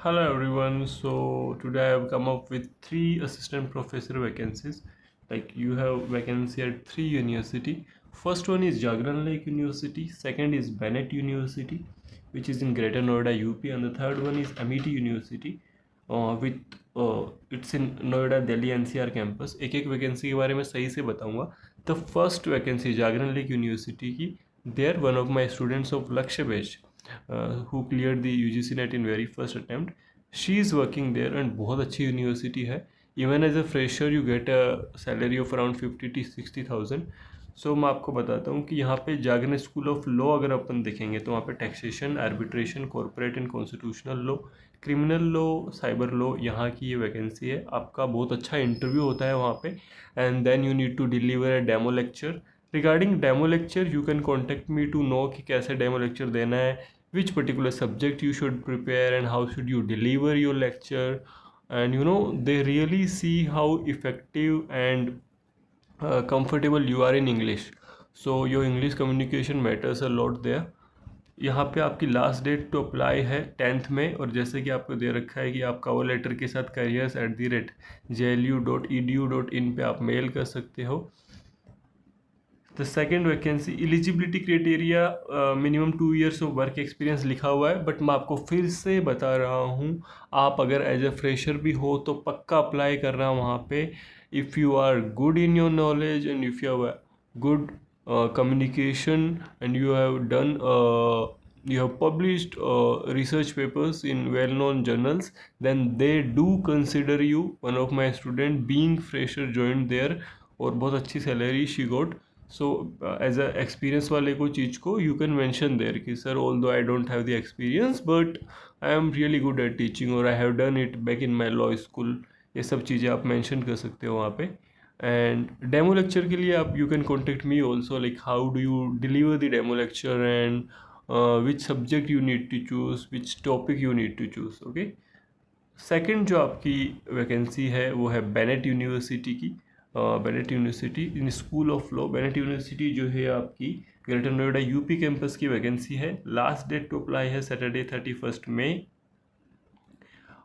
Hello everyone. So today I have come up with three assistant professor vacancies. Like you have vacancy at three university. First one is Jagran Lake University. Second is Bennett University, which is in Greater Noida, UP, and the third one is Amity University, with it's in Noida, Delhi NCR campus. एक एक vacancy के बारे में सही से बताऊंगा. The first vacancy Jagran lake university की. There one of my students of Lakshya batch who cleared the UGC NET in very first attempt. She is working there and बहुत अच्छी यूनिवर्सिटी है. Even as a fresher you get a salary of around 50 to 60,000. सो मैं आपको बताता हूँ कि यहाँ पे जागरण स्कूल ऑफ लॉ अगर अपन देखेंगे तो वहाँ पे taxation, arbitration, corporate and constitutional law, criminal law, cyber law, यहाँ की ये वैकेंसी है. आपका बहुत अच्छा इंटरव्यू होता है वहाँ पे. And then you need to deliver a demo lecture. Regarding demo lecture you can contact me to know कि कैसे डेमो लेक्चर देना है, which particular subject you should prepare and how should you deliver your lecture. And they really see how effective and comfortable you are in English. So your English communication matters a lot there. यहाँ पे आपकी last date to apply है 10th में, और जैसे कि आपको दे रखा है कि आप कवर लेटर के साथ careers@jlu.edu.in पे आप मेल कर सकते हो. The second vacancy eligibility criteria minimum 2 years of work experience लिखा हुआ है, बट मैं आपको फिर से बता रहा हूँ आप अगर एज ए फ्रेशर भी हो तो पक्का अप्लाई करना वहाँ पे. If you are good in your knowledge and if you have good communication and you have done you have published research papers in well-known journals, then they do consider you. One of my student being fresher joined there और बहुत अच्छी salary she got. So as a experience वाले को चीज़ को you can mention there कि sir although I don't have the experience but I am really good at teaching और I have done it back in my law school. ये सब चीज़ें आप मैंशन कर सकते हो वहाँ पे. एंड डेमो लेक्चर के लिए आप you can contact me also, like how do you deliver the demo lecture and which subject you need to choose, which topic you need to choose. Okay. Second जो आपकी vacancy है वो है Bennett University की. Bennett University in school of law. Bennett University जो है आपकी Greater Noida UP campus की वैकेंसी है. लास्ट डेट टू अप्लाई है सैटरडे 31 मई.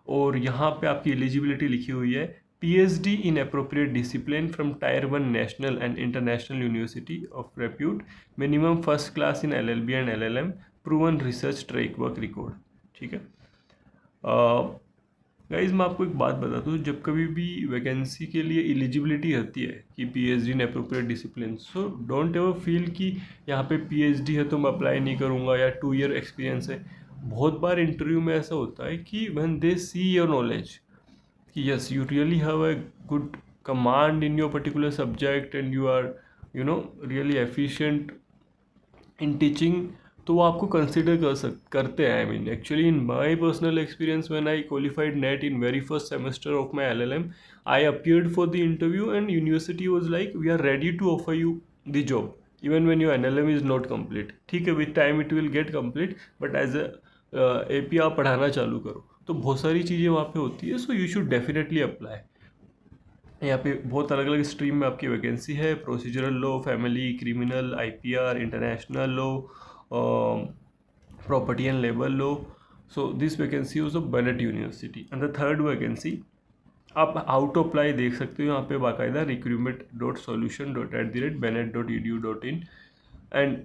और यहाँ पे आपकी एलिजिबिलिटी लिखी हुई है PhD in appropriate discipline from Tier 1 national and international university of repute, minimum first class in LLB and LLM, proven research track work record. ठीक है. गाइज मैं आपको एक बात बताता हूँ, जब कभी भी वैकेंसी के लिए एलिजिबिलिटी आती है कि PhD in appropriate discipline, so don't ever feel कि यहाँ पे PhD है तो मैं अप्लाई नहीं करूँगा या 2 year एक्सपीरियंस है. बहुत बार इंटरव्यू में ऐसा होता है कि when they see your knowledge कि yes you really have a good command in your particular subject and you are really efficient in teaching, तो वो आपको कंसिडर करते हैं. I mean actually in my personal experience when I qualified NET in very first semester of my LLM, I appeared for the interview and university was like we are ready to offer you the job even when your NLM is not complete. ठीक है, with time it will get complete, but as a AP आप पढ़ाना चालू करो. तो बहुत सारी चीज़ें वहाँ पे होती है. So you should definitely apply. यहाँ पे बहुत अलग अलग स्ट्रीम में आपकी वैकेंसी है. Procedural law, family, criminal, IPR, international law, property and labor law. So this vacancy was of Bennett University. And the third vacancy आप हाउ टू अप्लाई देख सकते हो यहाँ पे बाकायदा recruitment.solution.bennett.edu.in एंड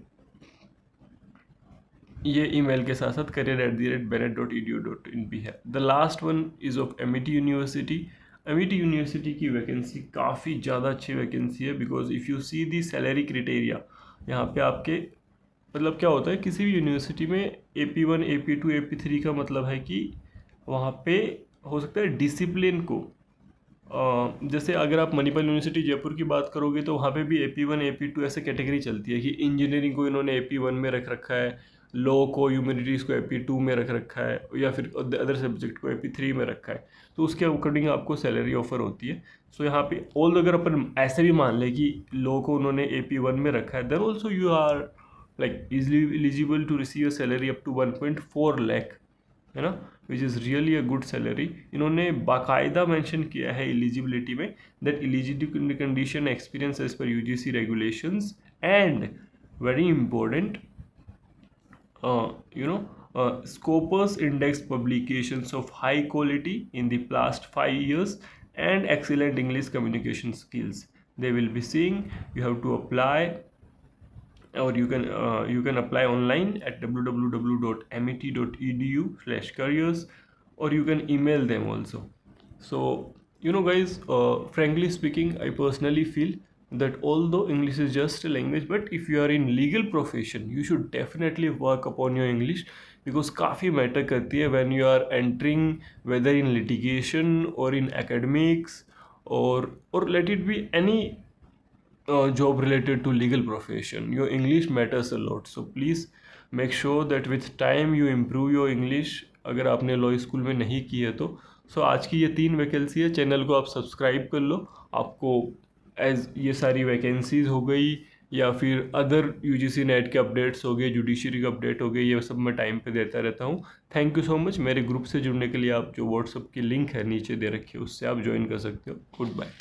ये ईमेल के साथ साथ career@bennett.edu.in भी है. The last one is of Amity University. Amity University की वैकेंसी काफ़ी ज़्यादा अच्छी वैकेंसी है because if you see the salary criteria, यहाँ पे आपके मतलब क्या होता है किसी भी यूनिवर्सिटी में AP1, AP2, AP3 का मतलब है कि वहाँ पे हो सकता है डिसिप्लिन को जैसे अगर आप मणिपाल यूनिवर्सिटी जयपुर की बात करोगे तो वहाँ पे भी AP1, AP2 ऐसे कैटेगरी चलती है कि इंजीनियरिंग को इन्होंने AP1 में रख रखा है, लॉ को, ह्यूमैनिटीज़ को AP2 में रख रखा है, या फिर अदर सब्जेक्ट को AP3 में रखा है. तो उसके अकॉर्डिंग आपको सैलरी ऑफर होती है. सो यहाँ पे ऑल अगर अपन ऐसे भी मान लें कि लॉ को उन्होंने AP1 में रखा है, then also you are like easily eligible to receive a salary up to 1.4 lakh, है ना, which is really a good salary. इन्होंने बाकायदा मेंशन किया है एलिजिबिलिटी में that eligibility condition experience as per UGC regulations and very important Scopus index publications of high quality in the past 5 years and excellent English communication skills. They will be seeing. You have to apply, or you can apply online at www.met.edu/careers, or you can email them also. So guys, frankly speaking, I personally feel that although English is just a language, but if you are in legal profession you should definitely work upon your English, because काफ़ी matter करती है when you are entering, whether in litigation or in academics, or let it be any job related to legal profession. Your English matters a lot, so please make sure that with time you improve your English. अगर आपने law school में नहीं की है तो आज की ये 3 वैकेंसी है, चैनल को आप सब्सक्राइब कर लो। आपको एज ये सारी वैकेंसीज हो गई या फिर अदर यूजीसी नेट के अपडेट्स हो गए, जुडिशरी के अपडेट हो गए, ये सब मैं टाइम पे देता रहता हूँ। Thank you so much. मेरे ग्रुप से जुड़ने के लिए आप जो व्हाट्सअप की लिंक है नीचे दे रखी है उससे आप ज्वाइन कर सकते हो। Good bye.